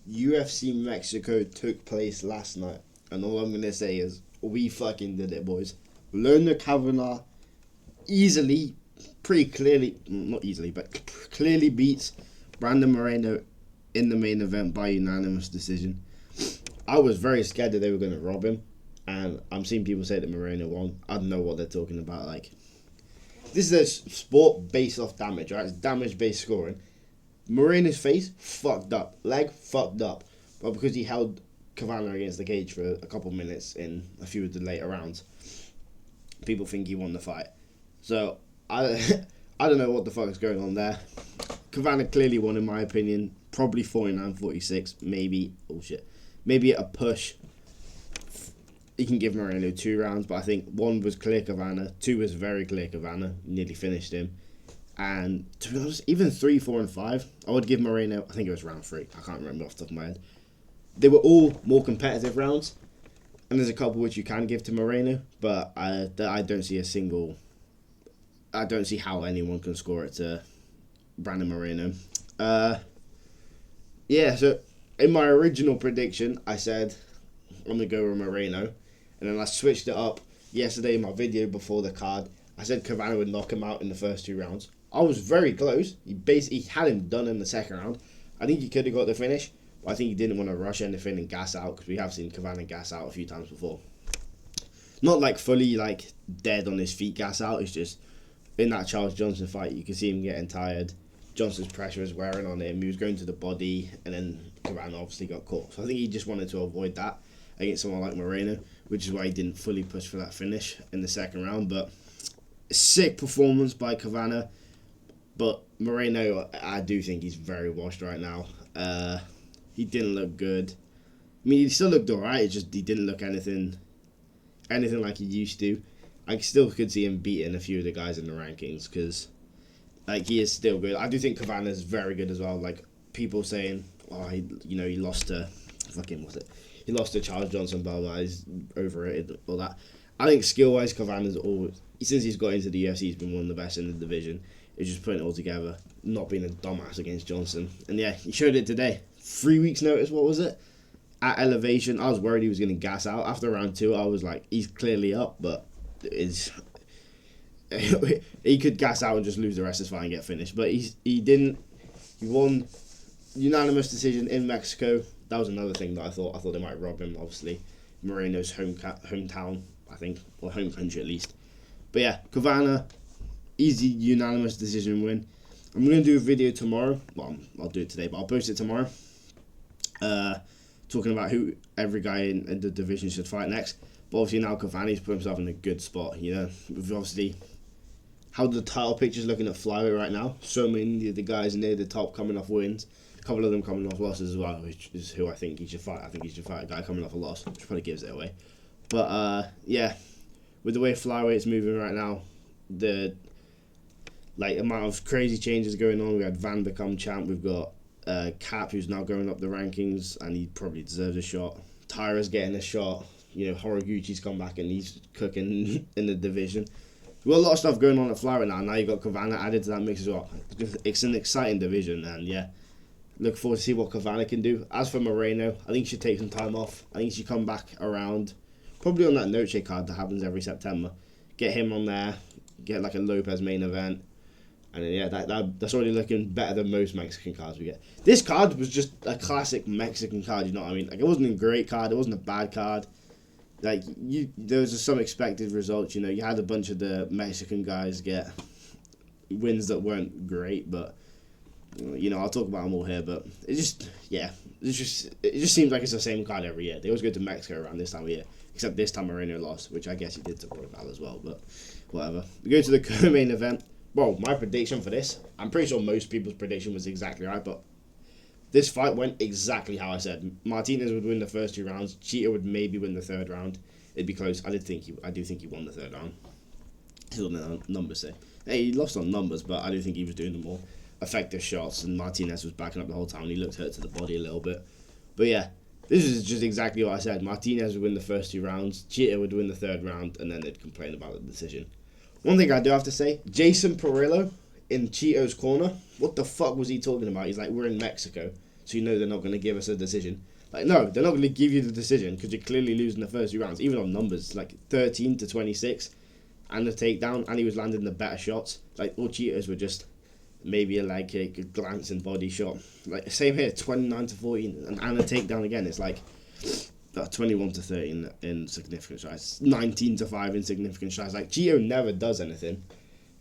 UFC Mexico took place last night, and all I'm gonna say is we fucking did it, boys. Learner Kavanagh easily, pretty clearly, not easily, but clearly beats Brandon Moreno in the main event by unanimous decision. I was very scared that they were going to rob him, and I'm seeing people say that Moreno won. I don't know what they're talking about. Like, this is a sport based off damage, right? It's damage-based scoring. Moreno's face, fucked up. Leg, fucked up. But because he held Kavanagh against the cage for a couple minutes in a few of the later rounds, people think he won the fight. So, I don't know what the fuck is going on there. Kavanagh clearly won, in my opinion. Probably 49-46. Maybe, maybe at a push, he can give Moreno 2 rounds. But I think 1 was clear Kavanagh. 2 was very clear Kavanagh. Nearly finished him. And to be honest, even 3, 4, and 5, I would give Moreno, I think it was round 3. I can't remember off the top of my head. They were all more competitive rounds. And there's a couple which you can give to Moreno. But I don't see I don't see how anyone can score it to Brandon Moreno. Yeah, so in my original prediction, I said I'm going to go with Moreno. And then I switched it up yesterday in my video before the card. I said Kavanagh would knock him out in the first 2 rounds. I was very close. He basically had him done in the second round. I think he could have got the finish, but I think he didn't want to rush anything and gas out, because we have seen Kavanagh gas out a few times before. Not like fully like dead on his feet gas out. It's just in that Charles Johnson fight, you can see him getting tired. Johnson's pressure was wearing on him. He was going to the body, and then Kavanagh obviously got caught. So I think he just wanted to avoid that against someone like Moreno, which is why he didn't fully push for that finish in the second round. But sick performance by Kavanagh. But Moreno, I do think he's very washed right now. He didn't look good. I mean, he still looked alright. It's just he didn't look anything like he used to. I still could see him beating a few of the guys in the rankings, because like, he is still good. I do think Kavanagh is very good as well. Like, people saying, oh, he lost to he lost to Charles Johnson, blah blah. He's overrated, all that. I think skill wise, Kavanagh's always, since he's got into the UFC, he's been one of the best in the division. It's just putting it all together, not being a dumbass against Johnson. And yeah, he showed it today. 3 weeks notice, what was it? At elevation, I was worried he was going to gas out. After round 2, I was like, he's clearly up, but he could gas out and just lose the rest of his fight and get finished. But he didn't. He won unanimous decision in Mexico. That was another thing that I thought they might rob him, obviously. Moreno's hometown, I think, or home country at least. But yeah, Kavanagh, easy unanimous decision win. I'm going to do a video tomorrow. Well, I'll do it today, but I'll post it tomorrow. Talking about who every guy in the division should fight next. But obviously now Kavanagh's put himself in a good spot. You know, with obviously how the title picture's looking at flyweight right now. So many of the guys near the top coming off wins. A couple of them coming off losses as well, which is who I think he should fight. I think he should fight a guy coming off a loss, which probably gives it away. But yeah, with the way flyweight's moving right now, the amount of crazy changes going on. We had Van become champ. We've got Cap, who's now going up the rankings, and he probably deserves a shot. Tyra's getting a shot. You know, Horiguchi's come back and he's cooking in the division. We've got a lot of stuff going on at flyweight now. Now you've got Kavanagh added to that mix as well. It's an exciting division, and yeah, look forward to see what Kavanagh can do. As for Moreno, I think he should take some time off. I think he should come back around, probably on that Noche card that happens every September. Get him on there, get like a Lopez main event, and then, yeah, that's already looking better than most Mexican cards we get. This card was just a classic Mexican card, you know what I mean? Like, it wasn't a great card, it wasn't a bad card. Like, there was some expected results, you know. You had a bunch of the Mexican guys get wins that weren't great, but, you know, I'll talk about them all here, but it just seems like it's the same card every year. They always go to Mexico around this time of year, except this time Moreno lost, which I guess he did to Royval as well, but whatever. We go to the co-main event. Well, my prediction for this, I'm pretty sure most people's prediction was exactly right, but this fight went exactly how I said. Martinez would win the first 2 rounds. Cheetah would maybe win the 3rd round. It'd be close. I do think he won the 3rd round. That's what the numbers say. Hey, he lost on numbers, but I do think he was doing the more effective shots, and Martinez was backing up the whole time. He looked hurt to the body a little bit. But yeah, this is just exactly what I said. Martinez would win the first 2 rounds. Cheetah would win the 3rd round, and then they'd complain about the decision. One thing I do have to say, Jason Perillo in Cheeto's corner, what the fuck was he talking about? He's like, we're in Mexico. so you know they're not going to give us a decision. Like, no, they're not going to give you the decision because you're clearly losing the first 2 rounds, even on numbers, like 13-26, and the takedown, and he was landing the better shots. Like, all cheaters were just maybe a leg kick, a glance and body shot. Like, same here, 29-14, and a takedown again. It's like 21-13 in significant strides, 19-5 in significant strides. Like, Chito never does anything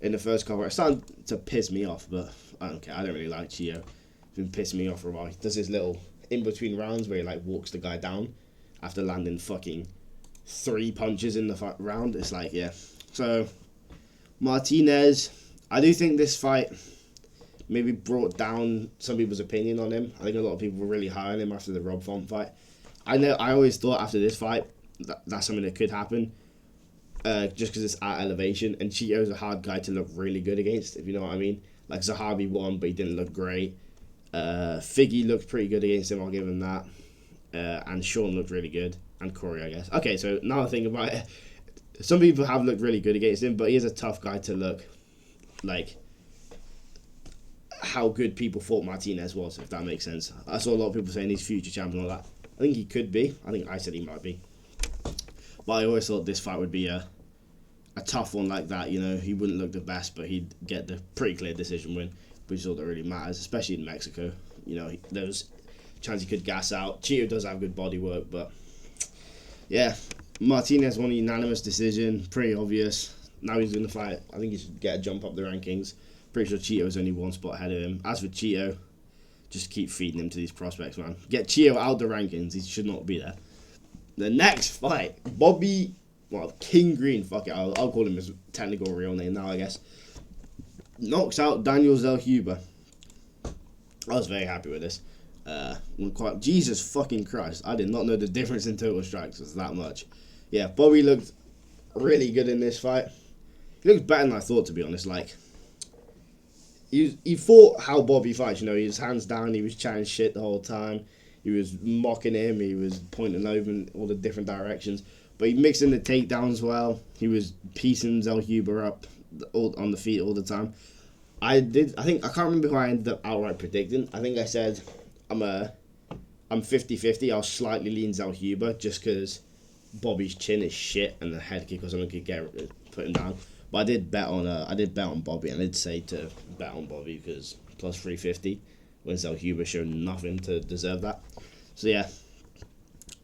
in the first cover. It's starting to piss me off, but I don't care. I don't really like Chito. It's been pissing me off for a while. He does his little in-between rounds where he, like, walks the guy down after landing fucking 3 punches in the round. It's like, yeah. So, Martinez, I do think this fight maybe brought down some people's opinion on him. I think a lot of people were really high on him after the Rob Font fight. I always thought after this fight that's something that could happen, just because it's at elevation, and Chito's a hard guy to look really good against, if you know what I mean. Like, Zahabi won, but he didn't look great. Figgy looked pretty good against him, I'll give him that. And Sean looked really good, and Corey, I guess. Okay, so now I think about it, some people have looked really good against him, but he is a tough guy to look like how good people thought Martinez was, if that makes sense. I saw a lot of people saying he's future champion and all that. I think he could be. I think I said he might be. But I always thought this fight would be a tough one like that. You know, he wouldn't look the best, but he'd get the pretty clear decision win, which is all that really matters, especially in Mexico. You know, there was a chance he could gas out. Chito does have good body work, but yeah, Martinez won a unanimous decision, pretty obvious. Now he's going to fight. I think he should get a jump up the rankings. Pretty sure Chito's only 1 spot ahead of him. As for Chito, just keep feeding him to these prospects, man. Get Chito out the rankings. He should not be there. The next fight, Bobby, King Green, fuck it, I'll call him his technical real name now, I guess. Knocks out Daniel Zellhuber. I was very happy with this. Jesus fucking Christ, I did not know the difference in total strikes was that much. Yeah, Bobby looked really good in this fight. He looked better than I thought, to be honest. Like, he fought how Bobby fights, you know, he was hands down, he was chatting shit the whole time, he was mocking him, he was pointing over in all the different directions, but he mixed in the takedowns well, he was piecing Zellhuber up on the feet all the time. I can't remember who I ended up outright predicting. I think I said I'm 50-50, I'll slightly lean Zellhuber just because Bobby's chin is shit and the head kick or something could get put him down. But I did bet on Bobby, and I did say to bet on Bobby because plus 350 when Zellhuber showed nothing to deserve that. So yeah,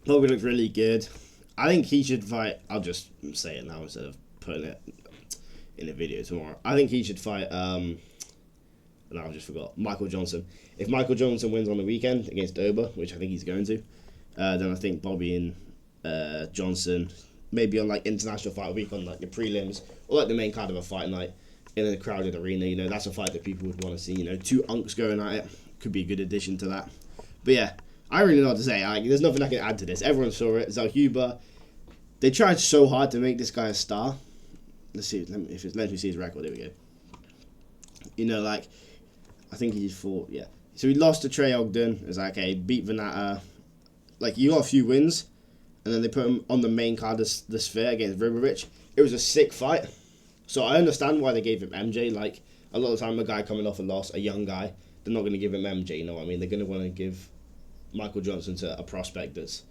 Bobby looked really good. I think he should fight. I'll just say it now instead of putting it in a video tomorrow. I think he should fight. No, I just forgot. Michael Johnson. If Michael Johnson wins on the weekend against Oba, which I think he's going to, then I think Bobby and Johnson, maybe on like International Fight Week on like the prelims or like the main card of a fight night in a crowded arena, you know, that's a fight that people would want to see. You know, 2 unks going at it could be a good addition to that. But yeah, I really don't know what to say. There's nothing I can add to this. Everyone saw it. Zellhuber, they tried so hard to make this guy a star. Let's see. Let me see his record. There we go. You know, like, I think he fought. Yeah. So he lost to Trey Ogden. It was like, okay, beat Venata. Like, you got a few wins, and then they put him on the main card of the Sphere against Ribovic. It was a sick fight. So I understand why they gave him MJ. Like, a lot of the time, a guy coming off a loss, a young guy, they're not going to give him MJ, you know what I mean? They're going to want to give Michael Johnson to a prospect that's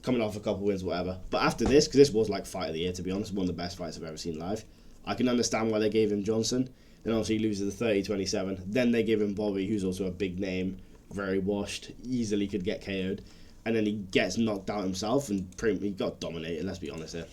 coming off a couple wins, whatever. But after this, because this was like fight of the year, to be honest, one of the best fights I've ever seen live, I can understand why they gave him Johnson. Then obviously he loses the 30-27. Then they give him Bobby, who's also a big name, very washed, easily could get KO'd. And then he gets knocked out himself and he got dominated, let's be honest here.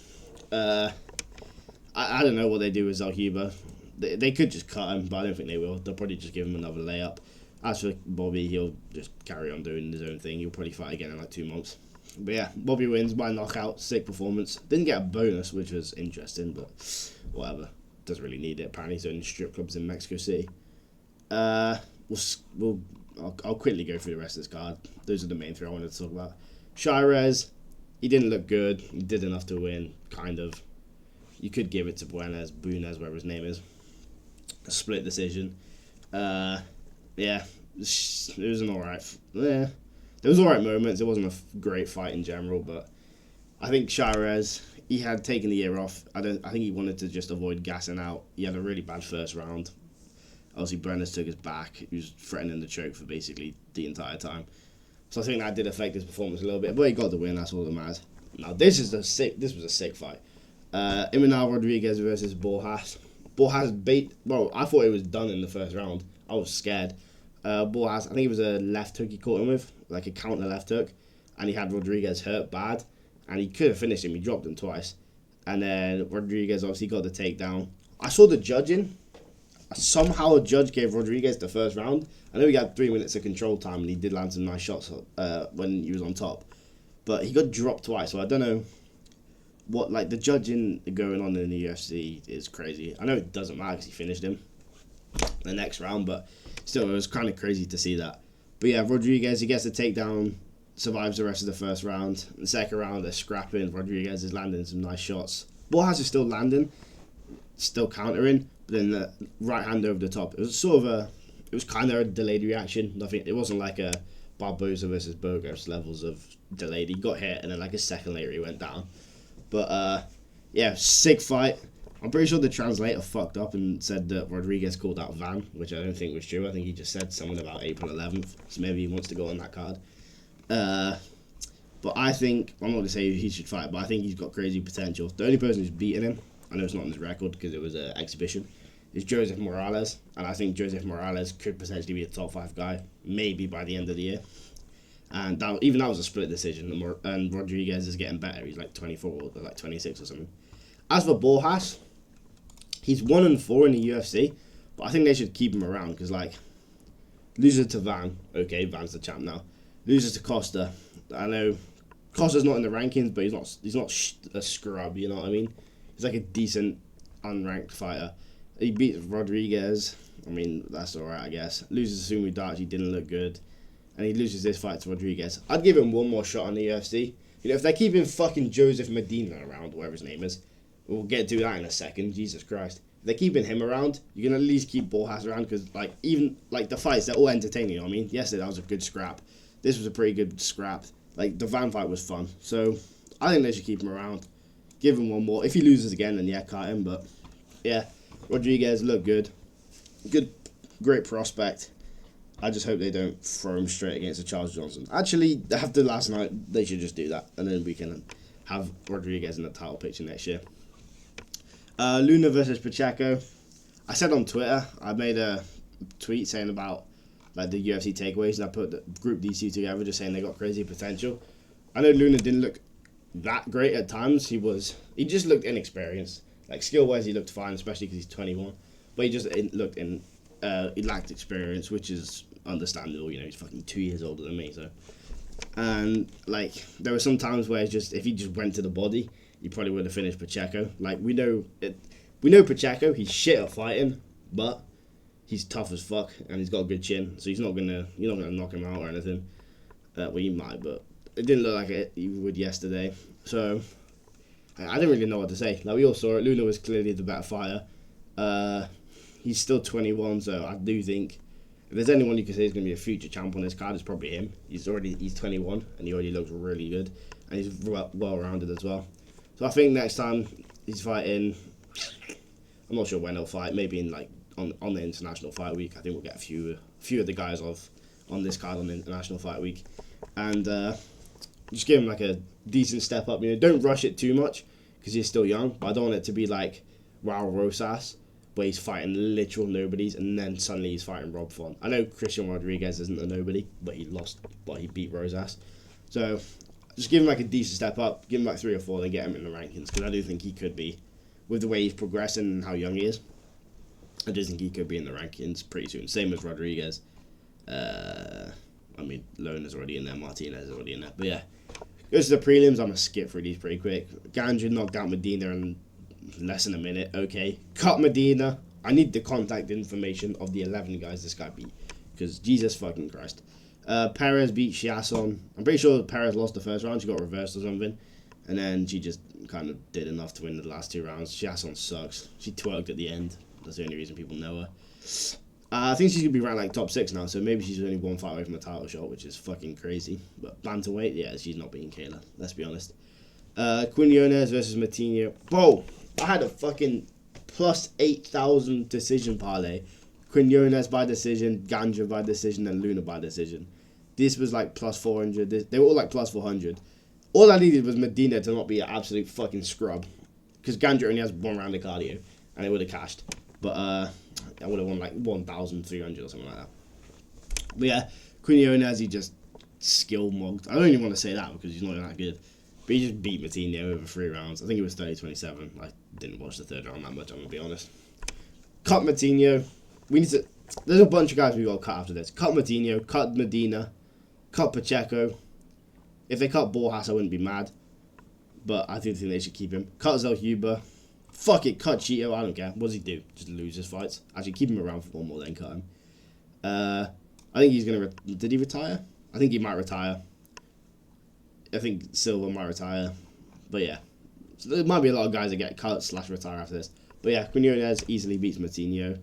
I don't know what they do with Zellhuber. They could just cut him, but I don't think they will. They'll probably just give him another layup. As for Bobby, he'll just carry on doing his own thing. He'll probably fight again in like 2 months. But yeah, Bobby wins by knockout. Sick performance. Didn't get a bonus, which was interesting, but whatever. Doesn't really need it. Apparently he's in strip clubs in Mexico City. I'll quickly go through the rest of this card. Those are the main 3 I wanted to talk about. Shirez, he didn't look good. He did enough to win, kind of. You could give it to Buenas, whatever his name is. A split decision. Yeah, it was an alright. Yeah, there was alright moments. It wasn't a great fight in general, but I think Shirez, he had taken the year off. I think he wanted to just avoid gassing out. He had a really bad first round. Obviously, Brenner's took his back. He was threatening the choke for basically the entire time. So I think that did affect his performance a little bit. But he got the win. That's all that matters. Now, this was a sick fight. Imanol Rodriguez versus Borjas. Borjas well, I thought it was done in the first round. I was scared. Borjas, I think it was a left hook he caught him with, like a counter left hook. And he had Rodriguez hurt bad. And he could have finished him. He dropped him twice. And then Rodriguez obviously got the takedown. I saw the judging. Somehow a judge gave Rodriguez the first round. I know he had 3 minutes of control time and he did land some nice shots when he was on top. But he got dropped twice, so I don't know what, like, the judging going on in the UFC is crazy. I know it doesn't matter because he finished him the next round, but still, it was kind of crazy to see that. But yeah, Rodriguez, he gets the takedown, survives the rest of the first round. The second round, they're scrapping. Rodriguez is landing some nice shots. Borjas is still landing, still countering, but then the right hand over the top. It was sort of it was kind of a delayed reaction. Nothing. It wasn't like a Barboza versus Burgos levels of delayed. He got hit, and then like a second later he went down. But yeah, sick fight. I'm pretty sure the translator fucked up and said that Rodriguez called out Van, which I don't think was true. I think he just said something about April 11th, so maybe he wants to go on that card. But I think, I'm not going to say he should fight, but I think he's got crazy potential. The only person who's beaten him, I know it's not on his record because it was an exhibition, is Joseph Morales. And I think Joseph Morales could potentially be a top 5 guy, maybe by the end of the year. And that was a split decision, and Rodriguez is getting better. He's like 24 or like 26 or something. As for Borjas, he's 1-4 in the UFC, but I think they should keep him around because, like, loses to Van. Okay, Van's the champ now. Loses to Costa. I know Costa's not in the rankings, but he's not a scrub. You know what I mean? He's like a decent unranked fighter. He beats Rodriguez. I mean, that's alright, I guess. Loses to Sumu Darts. He didn't look good. And he loses this fight to Rodriguez. I'd give him one more shot on the UFC. You know, if they're keeping fucking Joseph Medina around, whatever his name is, we'll get to that in a second. Jesus Christ. If they're keeping him around, you can at least keep Borjas around because, like, even, like, the fights, they're all entertaining, you know what I mean? Yesterday, that was a good scrap. This was a pretty good scrap. Like, the Van fight was fun. So, I think they should keep him around. Give him one more. If he loses again, then yeah, cut him. But, yeah, Rodriguez looked good. Great prospect. I just hope they don't throw him straight against a Charles Johnson. Actually, after last night, they should just do that. And then we can have Rodriguez in the title picture next year. Luna versus Pacheco. I said on Twitter, I made a tweet saying about like the UFC takeaways, and I put the group these two together just saying they got crazy potential. I know Luna didn't look that great at times. He just looked inexperienced. Like, skill-wise, he looked fine, especially because he's 21. But he just he lacked experience, which is understandable. You know, he's fucking 2 years older than me, so. And, like, there were some times where if he just went to the body, he probably would have finished Pacheco. Like, we know Pacheco, he's shit at fighting, but he's tough as fuck, and he's got a good chin, so you're not gonna knock him out or anything. Well, you might, but it didn't look like it you would yesterday. So, I didn't really know what to say. Like, we all saw it. Luna was clearly the better fighter. He's still 21, so I do think if there's anyone you can say is going to be a future champ on this card, it's probably him. He's 21, and he already looks really good, and he's well-rounded as well. So I think next time he's fighting, I'm not sure when he'll fight. Maybe in like on the International Fight Week. I think we'll get a few of the guys on this card on the International Fight Week, and just give him like a decent step up. You know, don't rush it too much because he's still young. But I don't want it to be like Raul Rosas, where he's fighting literal nobodies and then suddenly he's fighting Rob Font. I know Christian Rodriguez isn't a nobody, but he beat Rosas. So just give him like a decent step up, give him like 3 or 4, then get him in the rankings, because I do think he could be, with the way he's progressing and how young he is, I do think he could be in the rankings pretty soon. Same as Rodriguez. I mean, Lona's already in there, Martinez is already in there. But yeah, goes to the prelims. I'm going to skip through these pretty quick. Gandra knocked out Medina in less than a minute. Okay. Cut Medina. I need the contact information of the 11 guys this guy beat, because Jesus fucking Christ. Perez beat Chiasson. I'm pretty sure Perez lost the first round. She got reversed or something. And then she just kind of did enough to win the last 2 rounds. Chiasson sucks. She twerked at the end. That's the only reason people know her. I think she's going to be ranked like top 6 now, so maybe she's only 1 fight away from a title shot, which is fucking crazy. But bantamweight, yeah, she's not beating Kayla. Let's be honest. Quinones versus Matinho. Bro, I had a fucking plus 8,000 decision parlay. Quinones by decision, Ganja by decision, and Luna by decision. This was like plus 400. They were all like plus 400. All I needed was Medina to not be an absolute fucking scrub. Because Ganja only has 1 round of cardio. And it would have cashed. But I would have won like 1,300 or something like that. But yeah, Quinones, he just skill mogged. I don't even want to say that because he's not that good. But he just beat Matinho over 3 rounds. I think it was 30-27. I didn't watch the 3rd round that much, I'm going to be honest. Cut Matinho. We need to... There's a bunch of guys we've got to cut after this. Cut Matinho. Cut Medina. Cut Pacheco. If they cut Borjas, I wouldn't be mad. But I do think they should keep him. Cut Zelhuber. Fuck it, cut Cheeto. I don't care. What does he do? Just lose his fights. Actually, keep him around for 1 more, then cut him. I think he's going to... Did he retire? I think he might retire. I think Silva might retire. But yeah. So there might be a lot of guys that get cut / retire after this. But yeah, Quinones easily beats Matinho.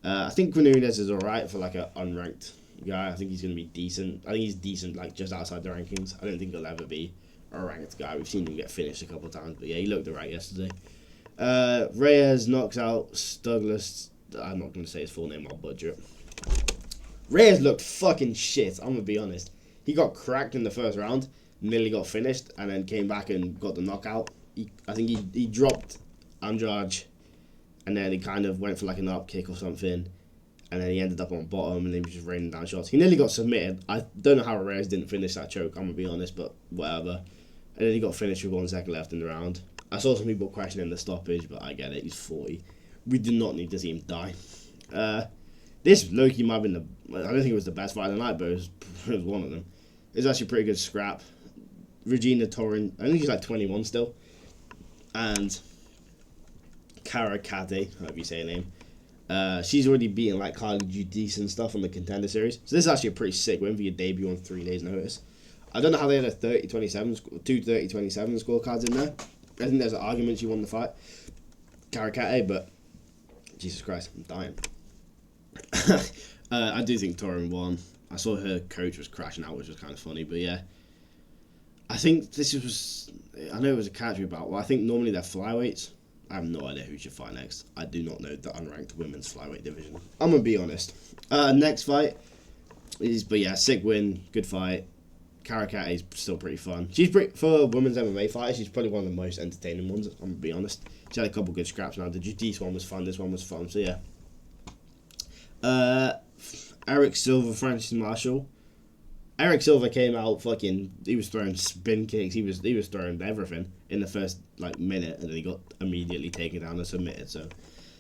I think Quinones is alright for like an unranked guy. I think he's going to be decent. I think he's decent, like just outside the rankings. I don't think he'll ever be a ranked guy. We've seen him get finished a couple of times. But yeah, he looked alright yesterday. Reyes knocks out Douglas. I'm not going to say his full name, I'll butcher it. Reyes looked fucking shit, I'm going to be honest. He got cracked in the 1st round, nearly got finished, and then came back and got the knockout. I think he dropped Andrade, and then he kind of went for like an up kick or something, and then he ended up on bottom, and he was just raining down shots. He nearly got submitted. I don't know how Reyes didn't finish that choke, I'm going to be honest, but whatever. And then he got finished with 1 second left in the round. I saw some people questioning the stoppage, but I get it. He's 40. We do not need to see him die. This Loki might have been the... I don't think it was the best fight of the night, but it was one of them. It was actually a pretty good scrap. Regina Torrin, I think she's like 21 still. And Cara Kade, however you say her name. She's already beaten like Carly Judice and stuff on the Contender Series. So this is actually a pretty sick win for your debut on 3 days' notice. I don't know how they had a 30-27, 2 30-27 scorecards in there. I think there's an argument she won the fight. Cara Kade, but Jesus Christ, I'm dying. I do think Torrin won. I saw her coach was crashing out, which was kind of funny, but yeah. I think this was... I know it was a category bout. Well, I think normally they're flyweights. I have no idea who should fight next. I do not know the unranked women's flyweight division. I'm going to be honest. Next fight is... But yeah, sick win. Good fight. Cara Kade is still pretty fun. She's pretty... For a women's MMA fighter, she's probably one of the most entertaining ones. I'm going to be honest. She had a couple good scraps now. The Judice one was fun. This one was fun. So yeah. Eric Silva, Francis Marshall. Eric Silva came out fucking... He was throwing spin kicks. He was throwing everything in the first like minute, and then he got immediately taken down and submitted. So,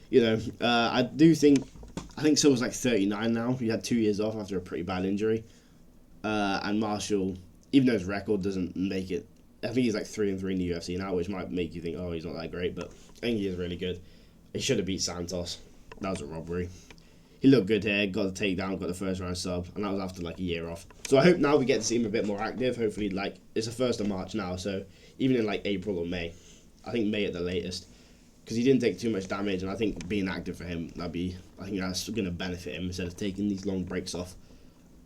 you know, I think Silva's like 39 now. He had 2 years off after a pretty bad injury. And Marshall, even though his record doesn't make it, I think he's like 3-3 in the UFC now, which might make you think, oh, he's not that great, but I think he is really good. He should have beat Santos. That was a robbery. He looked good here, got the takedown, got the 1st round sub, and that was after like a year off. So I hope now we get to see him a bit more active. Hopefully, like, it's the 1st of March now, so even in like April or May, I think May at the latest, because he didn't take too much damage, and I think being active for him, I think that's going to benefit him instead of taking these long breaks off.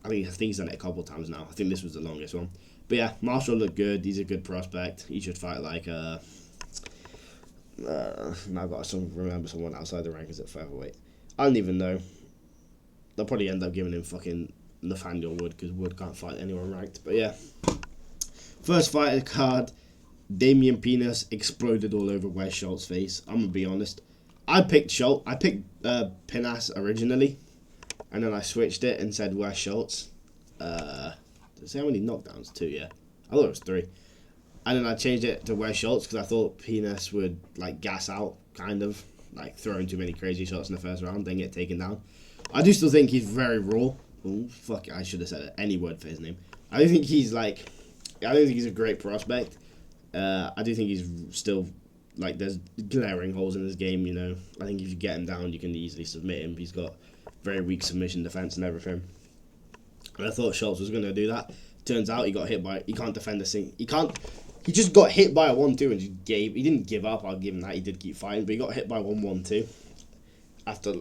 I think he's done it a couple of times now. I think this was the longest one. But yeah, Marshall looked good. He's a good prospect. He should fight like now I've got to remember someone outside the rankings at featherweight. I don't even know. They'll probably end up giving him fucking Nathaniel Wood, because Wood can't fight anyone ranked. But yeah. First fight of the card, Damian Pinas exploded all over Wes Schultz's face. I'm going to be honest. I picked Pinas originally, and then I switched it and said Wes Schultz. Did it say how many knockdowns? 2, yeah. I thought it was 3. And then I changed it to Wes Schultz because I thought Pinas would like gas out, kind of. Like throwing too many crazy shots in the 1st round, then get taken down. I do still think he's very raw. Oh, fuck it, I should have said any word for his name. I don't think he's a great prospect. I do think he's still, like, there's glaring holes in his game, you know. I think if you get him down, you can easily submit him. He's got very weak submission defense and everything. And I thought Schultz was going to do that. Turns out he can't defend a thing. He just got hit by a 1-2 and just he didn't give up, I'll give him that. He did keep fighting, but he got hit by 1-1-2.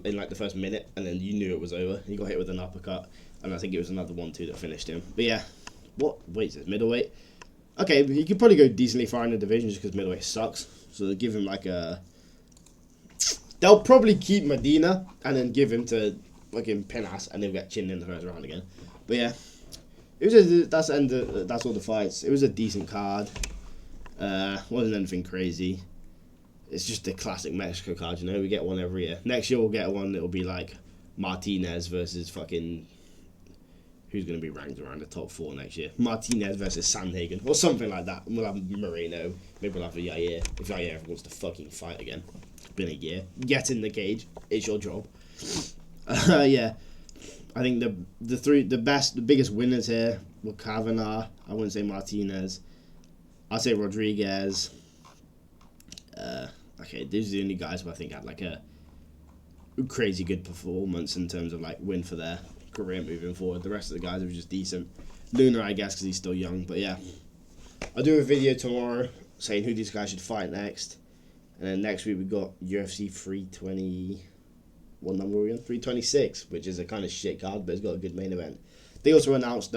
In like the 1st minute, and then you knew it was over. He got hit with an uppercut, and I think it was another 1-2 that finished him. But yeah, what weight is it? Middleweight? Okay, he could probably go decently far in the division just because middleweight sucks. So give him like a They'll probably keep Medina and then give him to fucking Pinas and they'll get chinned in the first round again. But yeah, it was that's all the fights. It was a decent card. Wasn't anything crazy. It's just the classic Mexico card, you know. We get one every year. Next year we'll get one that'll be like Martinez versus fucking who's going to be ranked around the top 4 next year. Martinez versus Sandhagen or something like that. And we'll have Moreno. Maybe we'll have a Yair if Yair ever wants to fucking fight again. It's been a year. Get in the cage. It's your job. Yeah. I think the biggest winners here were Kavanagh. I wouldn't say Martinez. I'd say Rodriguez. Okay, these are the only guys who I think had like a crazy good performance in terms of like win for their career moving forward. The rest of the guys were just decent. Luna, I guess, because he's still young. But yeah, I'll do a video tomorrow saying who these guys should fight next. And then next week we got UFC 320. What number are we on? 326, which is a kind of shit card, but it's got a good main event. They also announced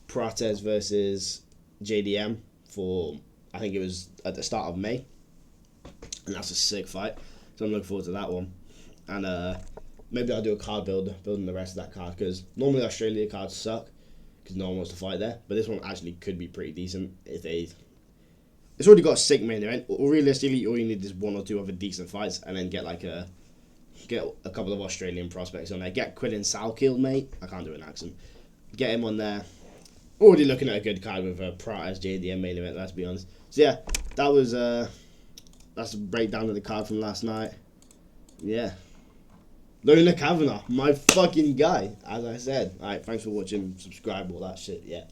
Prates versus JDM for, I think it was at the start of May. And that's a sick fight. So I'm looking forward to that one. And maybe I'll do a card building the rest of that card, because normally Australia cards suck because no one wants to fight there. But this one actually could be pretty decent if it's already got a sick main event. Or realistically, all you need is 1 or 2 other decent fights, and then get a couple of Australian prospects on there. Get Quillen Salkill, mate. I can't do an accent. Get him on there. Already looking at a good card with Prates JDM main event, let's be honest. So yeah, that's a breakdown of the card from last night. Yeah. Luna Kavanagh, my fucking guy, as I said. Alright, thanks for watching. Subscribe, all that shit, yeah.